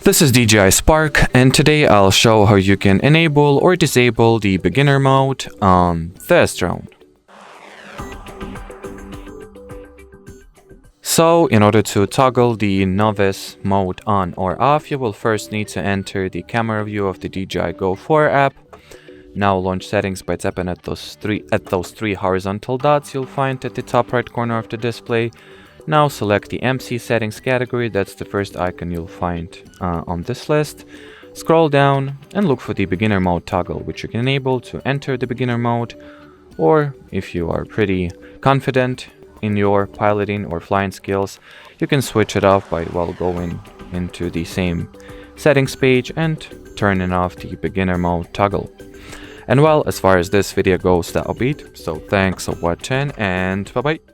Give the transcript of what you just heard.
This is DJI Spark, and today I'll show how you can enable or disable the beginner mode on this drone. So, in order to toggle the novice mode on or off, you will first need to enter the camera view of the DJI Go 4 app. Now launch settings by tapping at those three horizontal dots you'll find at the top right corner of the display. Now select the MC settings category, that's the first icon you'll find on this list. Scroll down and look for the beginner mode toggle, which you can enable to enter the beginner mode, or if you are pretty confident in your piloting or flying skills, you can switch it off by going into the same settings page and turning off the beginner mode toggle. And well, as far as this video goes, that'll be it. So thanks for watching and bye bye.